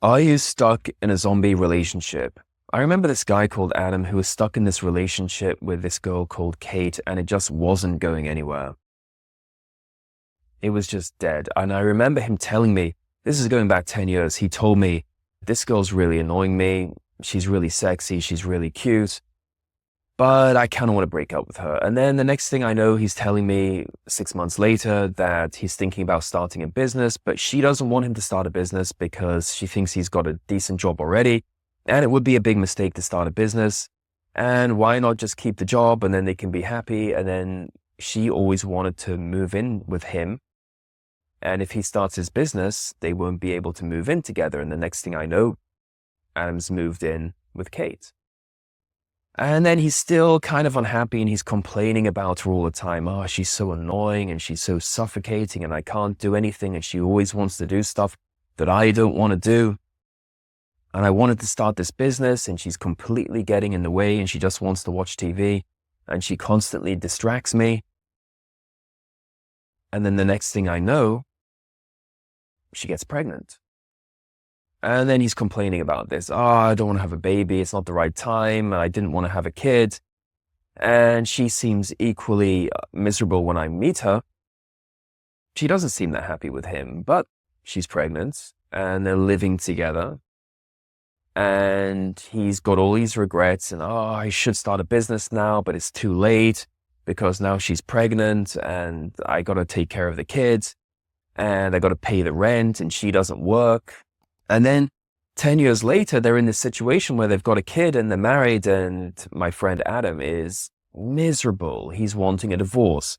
Are you stuck in a zombie relationship? I remember this guy called Adam who was stuck in this relationship with this girl called Kate, and it just wasn't going anywhere. It was just dead. And I remember him telling me, this is going back 10 years, he told me, this girl's really annoying me. She's really sexy. She's really cute. But I kind of want to break up with her. And then the next thing I know, he's telling me 6 months later that he's thinking about starting a business, but she doesn't want him to start a business because she thinks he's got a decent job already. And it would be a big mistake to start a business. And why not just keep the job and then they can be happy? And then she always wanted to move in with him. And if he starts his business, they won't be able to move in together. And the next thing I know, Adam's moved in with Kate. And then he's still kind of unhappy and he's complaining about her all the time. Oh, she's so annoying and she's so suffocating and I can't do anything. And she always wants to do stuff that I don't want to do. And I wanted to start this business and she's completely getting in the way and she just wants to watch TV and she constantly distracts me. And then the next thing I know, she gets pregnant. And then he's complaining about this. Oh, I don't want to have a baby. It's not the right time. I didn't want to have a kid. And she seems equally miserable when I meet her. She doesn't seem that happy with him, but she's pregnant and they're living together. And he's got all these regrets and, oh, I should start a business now, but it's too late because now she's pregnant and I got to take care of the kids and I got to pay the rent and she doesn't work. And then 10 years later, they're in this situation where they've got a kid and they're married and my friend Adam is miserable. He's wanting a divorce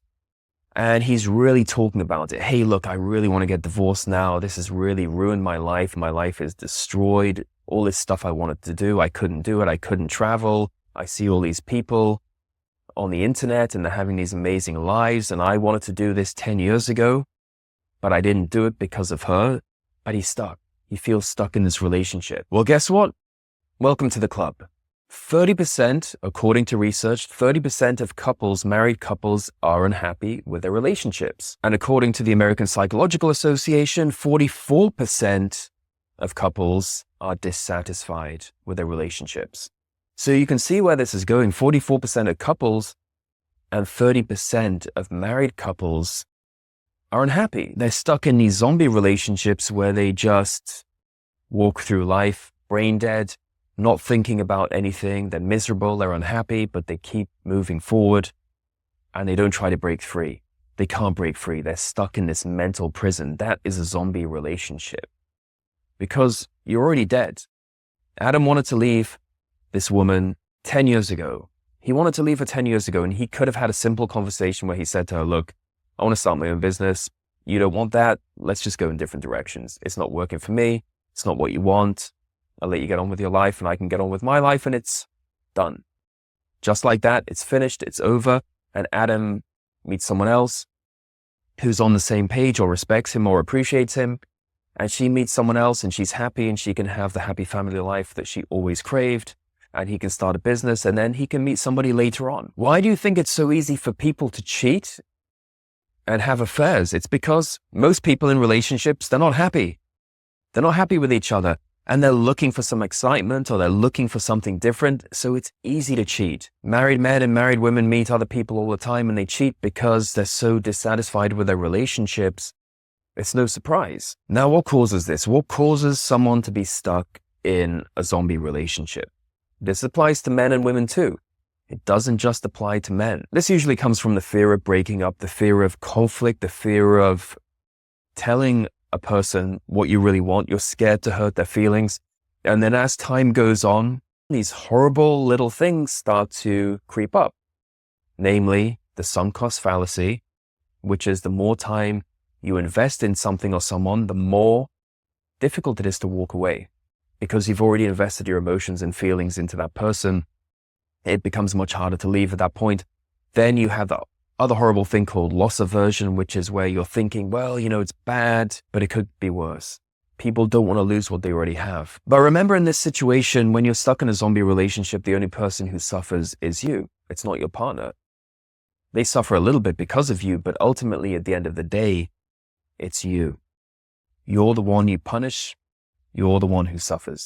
and he's really talking about it. Hey, look, I really want to get divorced now. This has really ruined my life. My life is destroyed. All this stuff I wanted to do, I couldn't do it. I couldn't travel. I see all these people on the internet and they're having these amazing lives. And I wanted to do this 10 years ago, but I didn't do it because of her. But he's stuck. He feels stuck in this relationship. Well, guess what? Welcome to the club. 30%, according to research, 30% of couples, married couples, are unhappy with their relationships. And according to the American Psychological Association, 44% of couples are dissatisfied with their relationships. So you can see where this is going. 44% of couples and 30% of married couples are unhappy. They're stuck in these zombie relationships where they just walk through life brain dead, not thinking about anything. They're miserable, they're unhappy, but they keep moving forward and they don't try to break free. They can't break free. They're stuck in this mental prison. That is a zombie relationship because you're already dead. Adam wanted to leave this woman 10 years ago. He wanted to leave her 10 years ago and he could have had a simple conversation where he said to her, look, I want to start my own business. You don't want that. Let's just go in different directions. It's not working for me. It's not what you want. I'll let you get on with your life and I can get on with my life and it's done. Just like that, it's finished, it's over. And Adam meets someone else who's on the same page or respects him or appreciates him. And she meets someone else and she's happy and she can have the happy family life that she always craved. And he can start a business and then he can meet somebody later on. Why do you think it's so easy for people to cheat and have affairs? It's because most people in relationships, they're not happy. They're not happy with each other and they're looking for some excitement or they're looking for something different. So it's easy to cheat. Married men and married women meet other people all the time and they cheat because they're so dissatisfied with their relationships. It's no surprise. Now, what causes this? What causes someone to be stuck in a zombie relationship? This applies to men and women too. It doesn't just apply to men. This usually comes from the fear of breaking up, the fear of conflict, the fear of telling a person what you really want. You're scared to hurt their feelings. And then as time goes on, these horrible little things start to creep up. Namely, the sunk cost fallacy, which is the more time you invest in something or someone, the more difficult it is to walk away. Because you've already invested your emotions and feelings into that person. It becomes much harder to leave at that point. Then you have the other horrible thing called loss aversion, which is where you're thinking, well, it's bad, but it could be worse. People don't want to lose what they already have. But remember, in this situation, when you're stuck in a zombie relationship, the only person who suffers is you. It's not your partner. They suffer a little bit because of you, but ultimately at the end of the day, it's you. You're the one you punish. you're the one who suffers.